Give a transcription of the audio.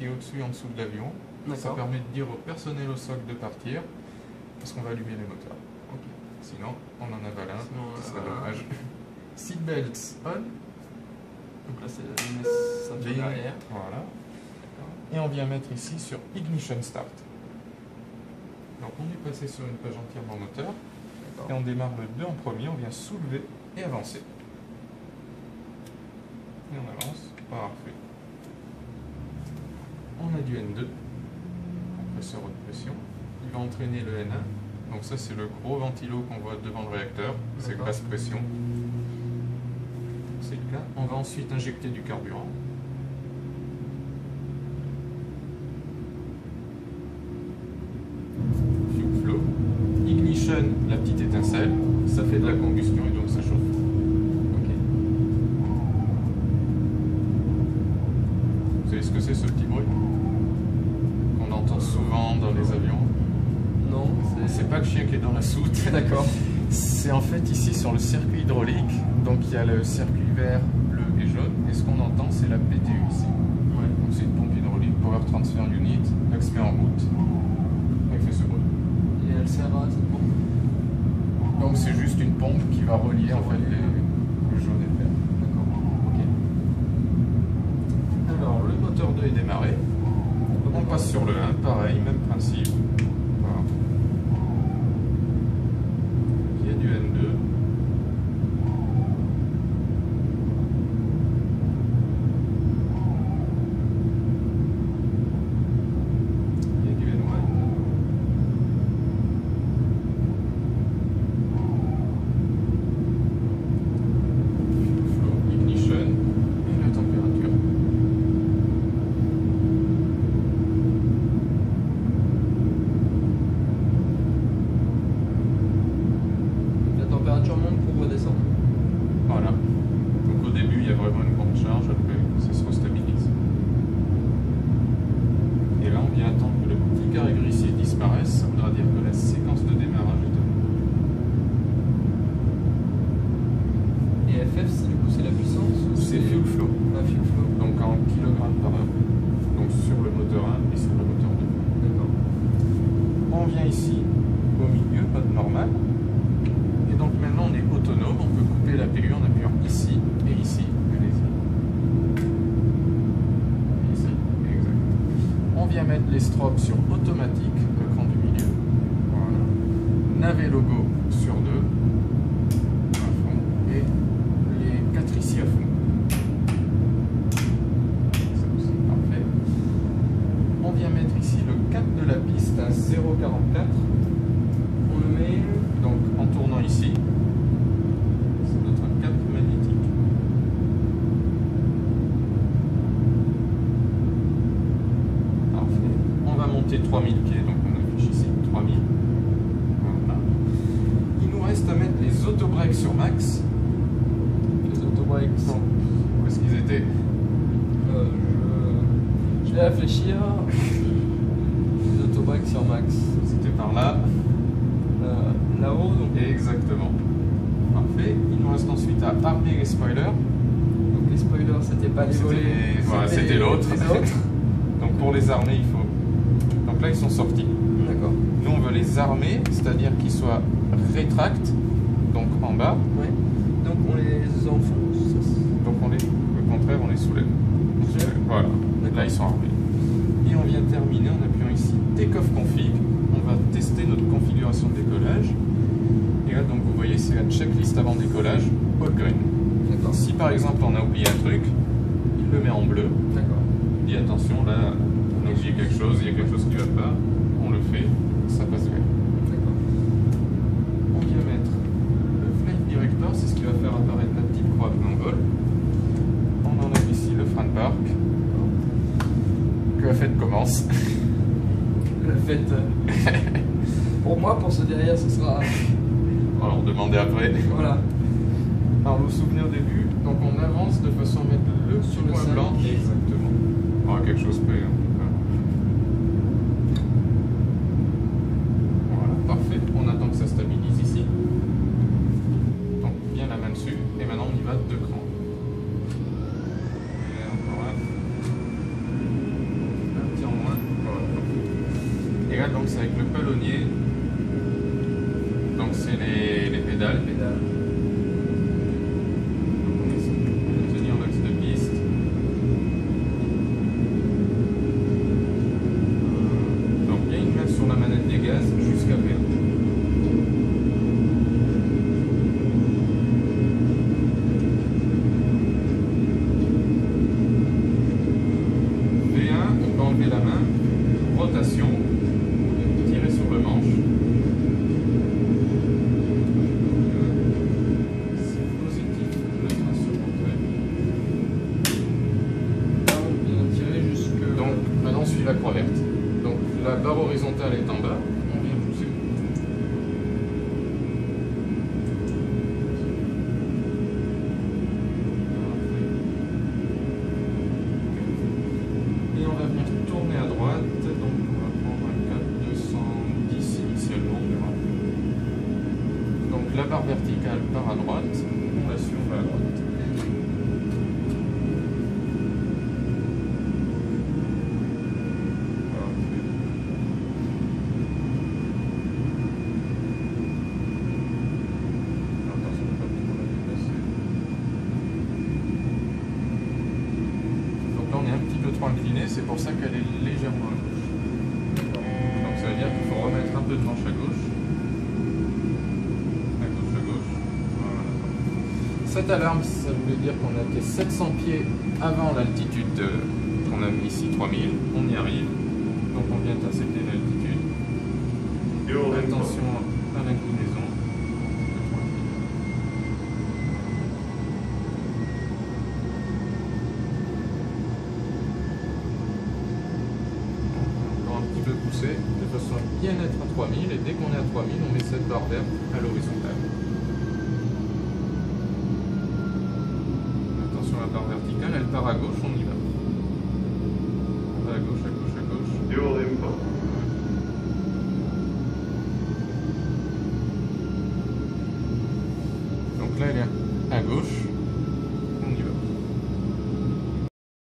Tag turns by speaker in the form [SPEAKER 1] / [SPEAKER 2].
[SPEAKER 1] qui est au-dessus et en dessous de l'avion. Ça permet de dire au personnel au sol de partir, parce qu'on va allumer les moteurs.
[SPEAKER 2] Okay.
[SPEAKER 1] Sinon, on en avale un, ce serait dommage. Seatbelts on.
[SPEAKER 2] Donc là, c'est la ceinture derrière.
[SPEAKER 1] Voilà. Et on vient mettre ici sur Ignition Start. Donc on est passé sur une page entièrement moteur. Et on démarre le 2 en premier, on vient soulever et avancer. Et on avance. Parfait. On a du N2, compresseur haute pression. Il va entraîner le N1. Donc ça c'est le gros ventilo qu'on voit devant le réacteur. C'est basse pression. C'est le cas. On va ensuite injecter du carburant. Fuel flow. Ignition, la petite étincelle. Ça fait de la combustion et donc ça chauffe. Vous savez ce que c'est ce petit bruit qu'on entend souvent dans les avions?
[SPEAKER 2] Non,
[SPEAKER 1] c'est pas le chien qui est dans la soute.
[SPEAKER 2] D'accord.
[SPEAKER 1] C'est en fait ici sur le circuit hydraulique. Donc il y a le circuit vert, bleu et jaune. Et ce qu'on entend, c'est la PTU ici.
[SPEAKER 2] Ouais.
[SPEAKER 1] Donc c'est une pompe hydraulique, Power Transfer Unit. Elle se met en route. Elle fait ce bruit.
[SPEAKER 2] Et elle sert à cette pompe?
[SPEAKER 1] Donc c'est juste une pompe qui va relier en fait le jaune et le vert.
[SPEAKER 2] D'accord. Ok.
[SPEAKER 1] Alors le moteur 2 est démarré. On passe sur le 1, pareil, même principe. Voilà. Il y a du N2. Il y a du N1. Flow, ignition et la température.
[SPEAKER 2] La température monte pour redescendre.
[SPEAKER 1] Voilà. Donc au début, il y a vraiment une grande charge, après ça se restabilise. Et là, on vient attendre que le petit carré grissier disparaisse. Ça voudra dire que la séquence de démarrage est terminée.
[SPEAKER 2] Et FF, du coup, c'est la puissance?
[SPEAKER 1] C'est fuel flow.
[SPEAKER 2] Ah, fuel flow.
[SPEAKER 1] Donc en kilogrammes par heure. Donc sur le moteur 1 et sur le moteur 2.
[SPEAKER 2] D'accord.
[SPEAKER 1] On vient ici, au milieu, mode normal. Et donc maintenant, on est autonome. On peut couper la PU en appuyant ici et ici. Allez-y. Ici, exact. On vient mettre les strobes sur automatique, l'écran du milieu. Voilà. Navet logo sur 2. À fond. Et les 4 ici à fond. Ça aussi, parfait. On vient mettre ici le cap de la piste à 0,44. On le met donc en tournant ici. C'est notre cap magnétique. Parfait. On va monter 3000 pieds, donc on affiche ici 3000. Voilà. Il nous reste à mettre les autobreaks sur max.
[SPEAKER 2] Les autobreaks.
[SPEAKER 1] Où est-ce qu'ils étaient?
[SPEAKER 2] Je vais réfléchir. Les autobreaks sur max.
[SPEAKER 1] C'était par là.
[SPEAKER 2] Là-haut, donc.
[SPEAKER 1] Exactement. Parfait. Il nous reste ensuite à armer les spoilers.
[SPEAKER 2] Donc les spoilers, c'était pas les volets.
[SPEAKER 1] Voilà, c'était l'autre. Donc pour les armer, il faut. Donc là, ils sont sortis.
[SPEAKER 2] D'accord.
[SPEAKER 1] Nous, on veut les armer, c'est-à-dire qu'ils soient rétracts, donc en bas.
[SPEAKER 2] Ouais. Donc on les enfonce.
[SPEAKER 1] Donc au contraire, on les soulève. Voilà. Là, ils sont armés. Et on vient terminer en appuyant ici Take-off Config. On va tester notre configuration de décollage. Et là, donc vous voyez, c'est la checklist avant décollage, all green.
[SPEAKER 2] D'accord.
[SPEAKER 1] Si par exemple on a oublié un truc, il le met en bleu.
[SPEAKER 2] D'accord.
[SPEAKER 1] Il dit attention, là, on a oublié quelque chose, il y a quelque chose qui ne va pas, on le fait, ça passe vert.
[SPEAKER 2] D'accord.
[SPEAKER 1] On vient mettre le Flight Director, c'est ce qui va faire apparaître la petite croix de l'envol. On enlève ici le Fran Park. Que la fête commence.
[SPEAKER 2] La fête. Pour moi, pour ceux derrière, ce sera.
[SPEAKER 1] Alors, demandez après.
[SPEAKER 2] Voilà.
[SPEAKER 1] Alors, vous vous souvenez au début, donc on avance de façon à mettre le
[SPEAKER 2] Sur le
[SPEAKER 1] point
[SPEAKER 2] 5.
[SPEAKER 1] blanc. Exactement. Alors, quelque chose près. Voilà, parfait. On attend que ça stabilise ici. Donc, bien la main dessus. Et maintenant, on y va de cran. Et encore là. Là. verticale, donc c'est avec le palonnier. Donc c'est les pédales. Donc on essaie de tenir l'axe de piste. Donc il y a une main sur la manette des gaz jusqu'à V1. On va enlever la main, rotation, tirer sur le manche. C'est positif, le train sur l'entrée.
[SPEAKER 2] Là, on vient tirer jusque.
[SPEAKER 1] Donc maintenant on suit la croix verte. Donc la barre horizontale est en bas, on vient pousser. Et on va venir tourner à droite, donc on va prendre un cap 210 initialement. Donc la barre verticale part à droite, on la suit, on va à droite. Attention de ne pas trop la déplacer. Donc là on est un petit peu trop incliné, c'est pour ça qu'elle est légèrement à gauche. Donc ça veut dire qu'il faut remettre un peu de manche à gauche. À gauche, à gauche. Voilà. Cette alarme, ça voulait dire qu'on était 700 pieds avant l'altitude qu'on a mis ici, 3000. On y arrive. Donc on vient d'accepter l'altitude. Attention à l'inclinaison. Encore un petit peu poussé, de façon à bien être à 3000. Et dès qu'on est à 3000, on met cette barre verte à l'horizontale. Attention à la barre verticale, elle part à gauche, on y va. On va à gauche, à gauche, à gauche. Donc là, elle est à gauche.